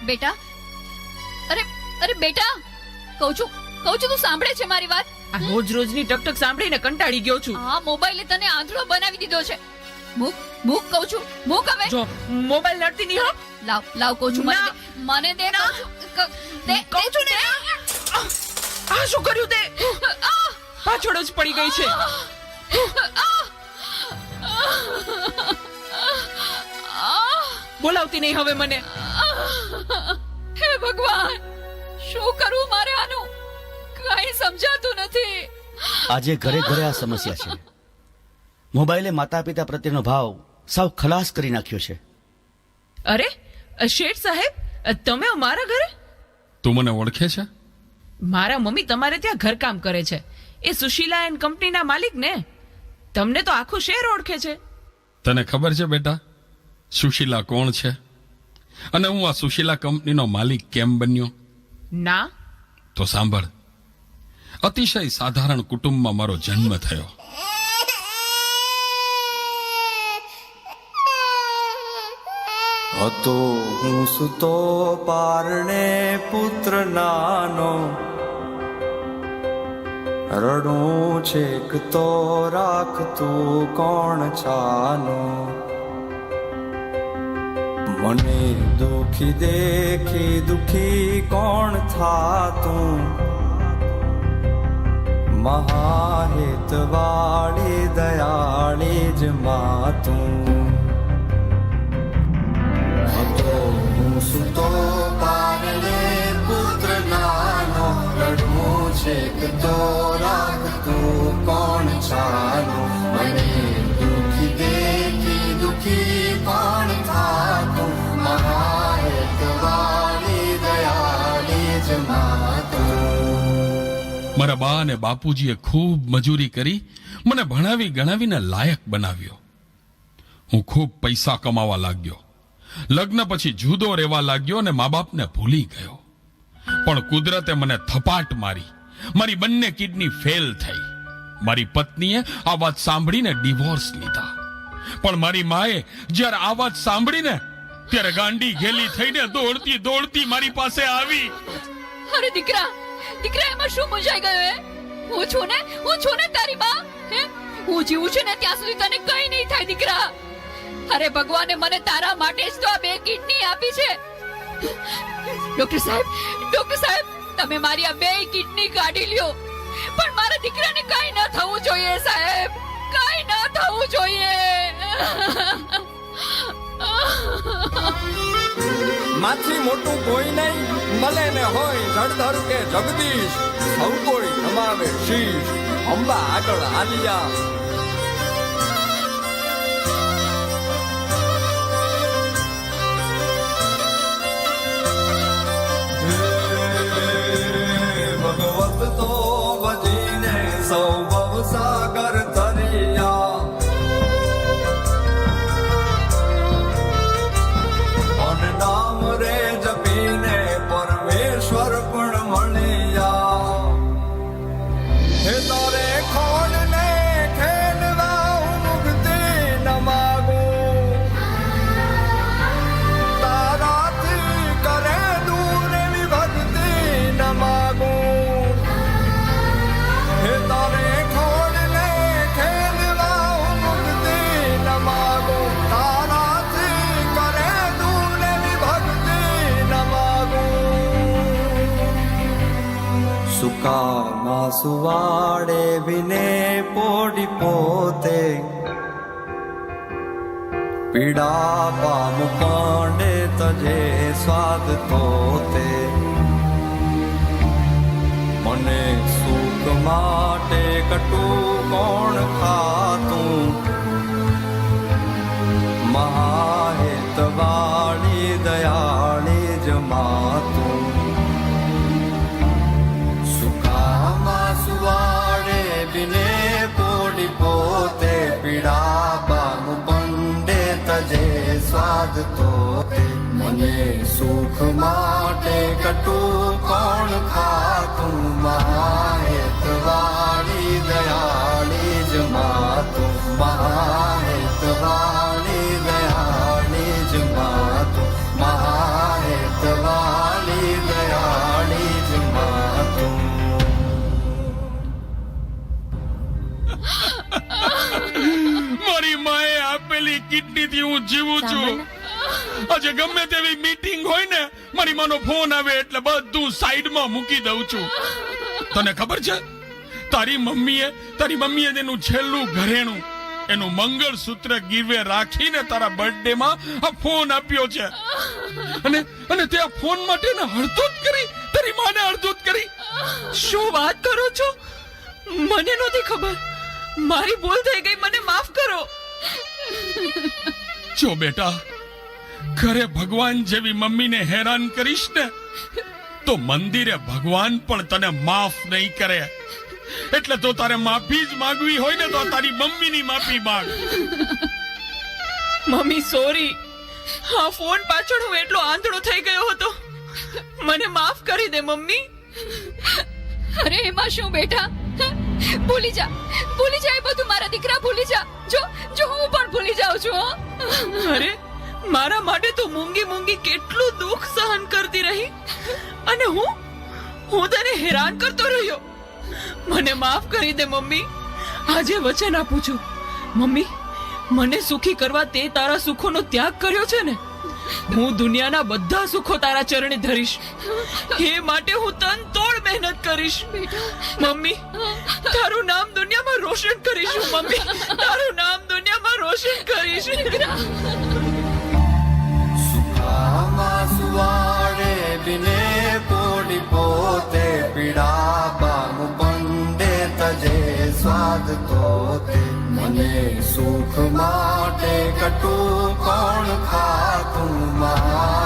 બેટા, અરે અરે બેટા, કહું છું તું સાંભળે છે મારી વાત? આ રોજ રોજની ટકટક સાંભળીને કંટાળી ગયો છું. આ મોબાઈલે તને આંધળો બનાવી દીધો છે. મૂક મૂક કહું છું, મૂક હવે. જો મોબાઈલ લડતી નહીં હો. લાવ કહું છું, મને દે. કહું છું ને. આ શું કર્યું તે? પાછળ જ પડી ગઈ છે. બોલાવતી નહીં હવે મને. હે ભગવાન, શું કરું મારે આનું? કઈ સમજાતું નથી. આજે ઘરે ઘરે આ સમસ્યા છે. મોબાઈલે માતા પિતા પ્રત્યેનો ભાવ સાવ ખલાસ કરી નાખ્યો છે. અરે શેઠ સાહેબ, તમે અમારા ઘરે? તું મને ઓળખે છે? મારા મમ્મી તમારે ત્યાં ઘરકામ કરે છે. એ સુશીલા એન્ડ કંપનીના માલિક ને. તમને તો આખું શહેર ઓળખે છે. તને ખબર છે બેટા સુશીલા કોણ છે અને હું આ સુશીલા કંપનીનો માલિક કેમ બન્યો? ના. તો સાંભળ. અતિશય સાધારણ કુટુંબમાં મારો જન્મ થયો. હતો હું સુતો પારણે પુત્ર નાનો, રડું છેક તો રાખતું કોણ છાનો. મને દુખી દેખી દુખી કોણ થાતું, મહાહિતવાળી દયાળી જ માતું. હું સુતો પારણે પુત્ર નાનો, રડું છેક તો રાખતું કોણ છાનો. મને દુખી દેખી દુખી કોણ થાતું, મહાહિતવાળી દયાળી જ માતું. મારા બા અને બાપુજીએ ખૂબ મજૂરી કરી મને ભણાવી ગણાવીને લાયક બનાવ્યો. હું ખૂબ પૈસા કમાવા લાગ્યો. લગ્ન પછી જુદો રહેવા લાગ્યો અને મા બાપને ભૂલી ગયો. પણ કુદરતે મને થપાટ મારી. મારી બંને કિડની ફેલ થઈ. મારી પત્નીએ આ વાત સાંભળીને ડિવોર્સ લીધા. પણ મારી માએ જ્યારે આ વાત સાંભળીને ત્યારે ગાંડી ઘેલી થઈને દોડતી દોડતી મારી પાસે આવી. અરે દીકરા, એમાં શું મૂંઝાઈ ગયો હે? હું છું ને તારી બા. હે, હું જીવું છું ને ત્યાં સુધી તને કઈ નહીં થાય દીકરા. અરે ભગવાને મને તારા માટે જ તો આ 2 કિડની આપી છે. ડોક્ટર સાહેબ, તમે મારી આ 2 કિડની કાઢી લ્યો, પણ મારા દીકરાને કઈ ન થવું જોઈએ સાહેબ, કઈ ન થવું જોઈએ. માથી મોટું કોઈ નહીં, મળે ને હોય જળધર કે જગદીશ, સૌ કોઈ નમાવે શીશ, અંબા આગળ આલિયા. ભગવત તો ભજીને સૌ ભવસાગર તરિયા, અને નામ રે જપીને પરમેશ્વર પણ મળ્યા. હે તારે ખોડ ને ખેલવા હું મુક્તિ ન માગું, તારાથી કરે દૂર એવી ભક્તિ ન માગું. હે તારે ખોડ ને ખેલવા હું મુક્તિ ન માગું, તારાથી કરે દૂર એવી ભક્તિ ન માગું. સુકામાં સુવાડે વિને પોડી પોતે, પીડા પામું કાંડે તજે સ્વાદ તોતે. મને સુખ માટે કટું કોણ ખાતું, મહાહિતવાળી દયાળી જ માતું. સુકામાં સુવાડે બિને પોડી પોતે, પીડા પામું પંડે તજે સ્વાદ તોતે. મને સુખ માટે કટું કોણ ખાતું, મહાહિતવાળી દયાળી જ માતું, મહાહિતવાળી દયાળી જ માતું, મહાહિતવાળી આપેલી કિડનીથી હું જીવું છું. આજે ગમે તેવી મીટિંગ હોય ને, મારી માનો ફોન આવે એટલે બધું સાઈડમાં મૂકી દઉં છું. તને ખબર છે, તારી મમ્મીએ તેનું છેલ્લું ઘરેણું, એનું મંગળસૂત્ર ગીરવે રાખીને તારા બર્થડે માં આ ફોન આપ્યો છે. અને તે આ ફોન માટે હળધૂત કરી, તારી માને હળધૂત કરી. શું વાત કરો છો? મને નહોતી ખબર. મારી ભૂલ થઈ ગઈ, મને માફ કરો. જો બેટા, ઘરે ભગવાન જેવી મમ્મીને હેરાન કરીશ ને તો મંદિરે ભગવાન પણ તને માફ નહીં કરે. એટલે તો તારે માફી જ માંગવી હોય ને તો તારી મમ્મીની માફી માંગ. Mummy sorry. હા, ફોન પાછળ હું એટલો આંધળો થઈ ગયો હતો. મને માફ કરી દે મમ્મી. અરે એમાં શું બેટા, ભૂલી જા એ બધું મારા દીકરા, ભૂલી જા. જો હું પણ ભૂલી જાઉં છું. હો. અરે મારા માટે તો મૂંગી કેટલું દુઃખ સહન કરતી રહી, અને હું તને હેરાન કરતો રહ્યો. મને માફ કરી દે મમ્મી. આજે વચન આપું છું મમ્મી, મને સુખી કરવા તે તારા સુખોનો ત્યાગ કર્યો છે ને, હું દુનિયાના બધા સુખો તારા ચરણે ધરીશ. એ માટે હું તન તોડ મહેનત કરીશ. મમ્મી, તારું નામ દુનિયામાં રોશન કરીશ. મમ્મી, તારું નામ દુનિયામાં રોશન કરીશ. સુવાડે બિને પોડી પોતે પીડા બામુ પંડે તજે સ્વાદ તોતે મને સુખ માટે કટુ કોણ ખાતું મા